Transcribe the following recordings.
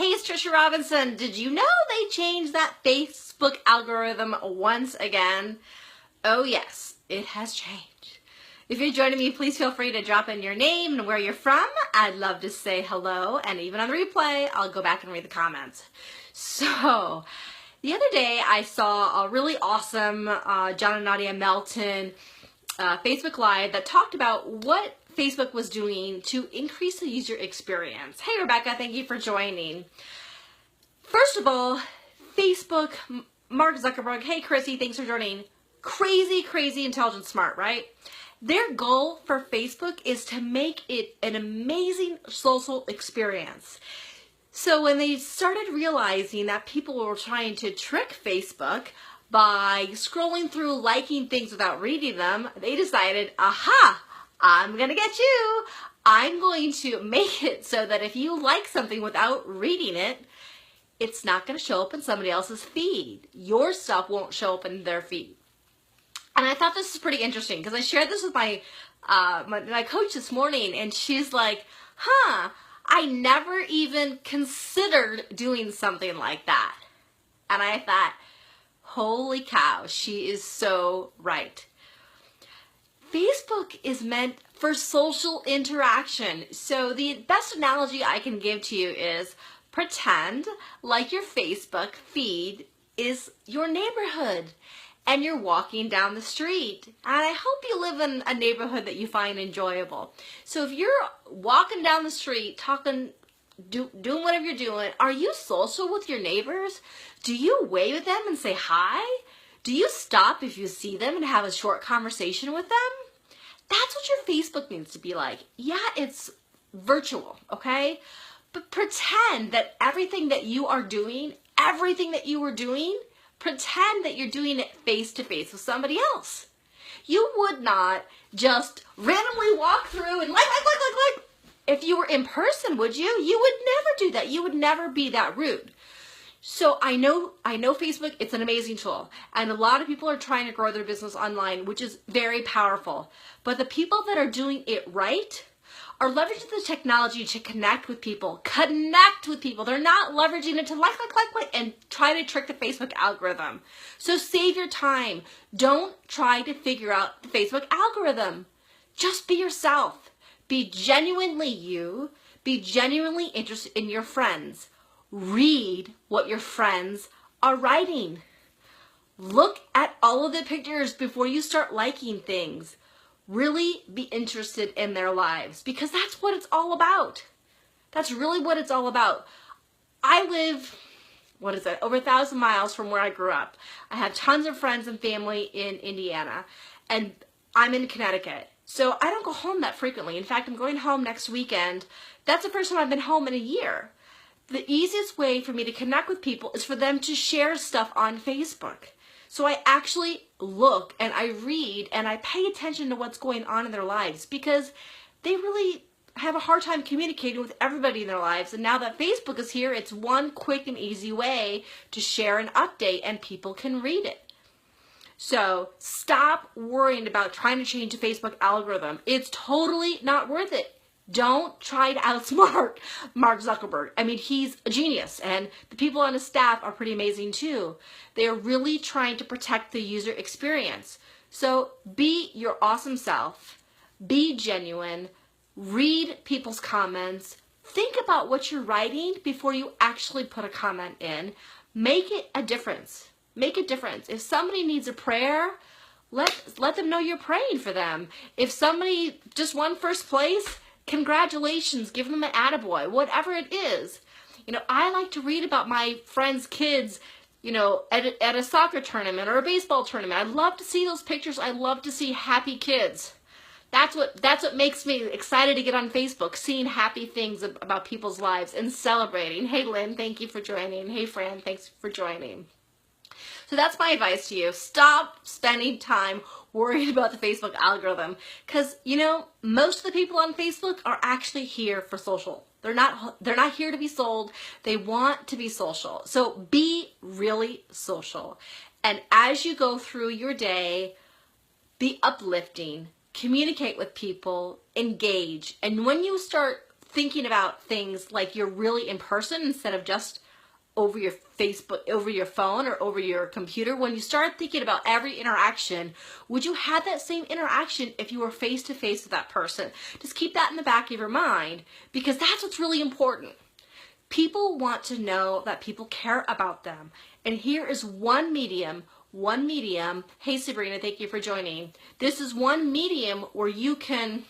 Hey, it's Tricia Robinson. Did you know they changed that Facebook algorithm once again? Oh yes, it has changed. If you're joining me, please feel free to drop in your name and where you're from. I'd love to say hello, and even on the replay, I'll go back and read the comments. So, the other day I saw a really awesome John and Nadia Melton Facebook Live that talked about what Facebook was doing to increase the user experience. Hey Rebecca, thank you for joining. First of all, Facebook, Mark Zuckerberg, hey Chrissy, thanks for joining. Crazy, intelligent, smart, right? Their goal for Facebook is to make it an amazing social experience. So when they started realizing that people were trying to trick Facebook by scrolling through, liking things without reading them, they decided, aha, I'm gonna get you. I'm going to make it so that if you like something without reading it, it's not gonna show up in somebody else's feed. Your stuff won't show up in their feed. And I thought this was pretty interesting because I shared this with my coach this morning, and she's like, I never even considered doing something like that. And I thought, holy cow, she is so right. Facebook is meant for social interaction. So the best analogy I can give to you is pretend like your Facebook feed is your neighborhood and you're walking down the street. And I hope you live in a neighborhood that you find enjoyable. So if you're walking down the street, talking, doing whatever you're doing, are you social with your neighbors? Do you wave at them and say hi? Do you stop if you see them and have a short conversation with them? That's what your Facebook needs to be like. Yeah, it's virtual, okay? But pretend that everything that you are doing, pretend that you're doing it face to face with somebody else. You would not just randomly walk through and like. If you were in person, would you? You would never do that. You would never be that rude. So I know Facebook, it's an amazing tool. And a lot of people are trying to grow their business online, which is very powerful. But the people that are doing it right are leveraging the technology to connect with people. They're not leveraging it to like, and try to trick the Facebook algorithm. So save your time. Don't try to figure out the Facebook algorithm. Just be yourself. Be genuinely you. Be genuinely interested in your friends. Read what your friends are writing. Look at all of the pictures before you start liking things. Really be interested in their lives because that's what it's all about. That's really what it's all about. I live, over 1,000 miles from where I grew up. I have tons of friends and family in Indiana, and I'm in Connecticut. So I don't go home that frequently. In fact, I'm going home next weekend. That's the first time I've been home in a year. The easiest way for me to connect with people is for them to share stuff on Facebook. So I actually look and I read and I pay attention to what's going on in their lives because they really have a hard time communicating with everybody in their lives. And now that Facebook is here, it's one quick and easy way to share an update and people can read it. So stop worrying about trying to change the Facebook algorithm. It's totally not worth it. Don't try to outsmart Mark Zuckerberg. I mean, he's a genius, and the people on his staff are pretty amazing too. They are really trying to protect the user experience. So be your awesome self, be genuine, read people's comments, think about what you're writing before you actually put a comment in. Make it a difference. Make a difference. If somebody needs a prayer, let them know you're praying for them. If somebody just won first place, congratulations, give them an attaboy, whatever it is. You know, I like to read about my friends' kids, you know, at a soccer tournament or a baseball tournament. I love to see those pictures. I love to see happy kids. That's what makes me excited to get on Facebook, seeing happy things about people's lives and celebrating. Hey Lynn, thank you for joining. Hey Fran, thanks for joining. So that's my advice to you. Stop spending time worried about the Facebook algorithm because, you know, most of the people on Facebook are actually here for social. They're not here to be sold. They want to be social. So be really social. And as you go through your day, be uplifting, communicate with people, engage. And when you start thinking about things like you're really in person instead of just over your Facebook, over your phone, or over your computer. When you start thinking about every interaction, would you have that same interaction if you were face to face with that person? Just keep that in the back of your mind, because that's what's really important. People want to know that people care about them. And here is one medium. Hey Sabrina, thank you for joining. This is one medium where you can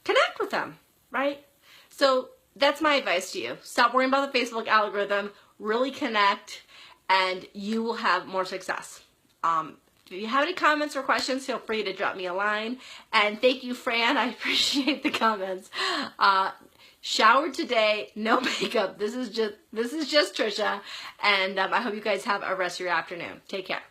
connect with them, right? So that's my advice to you. Stop worrying about the Facebook algorithm, really connect, and you will have more success. If you have any comments or questions, feel free to drop me a line. And thank you, Fran. I appreciate the comments. Showered today, no makeup. This is just Tricia, and I hope you guys have a rest of your afternoon. Take care.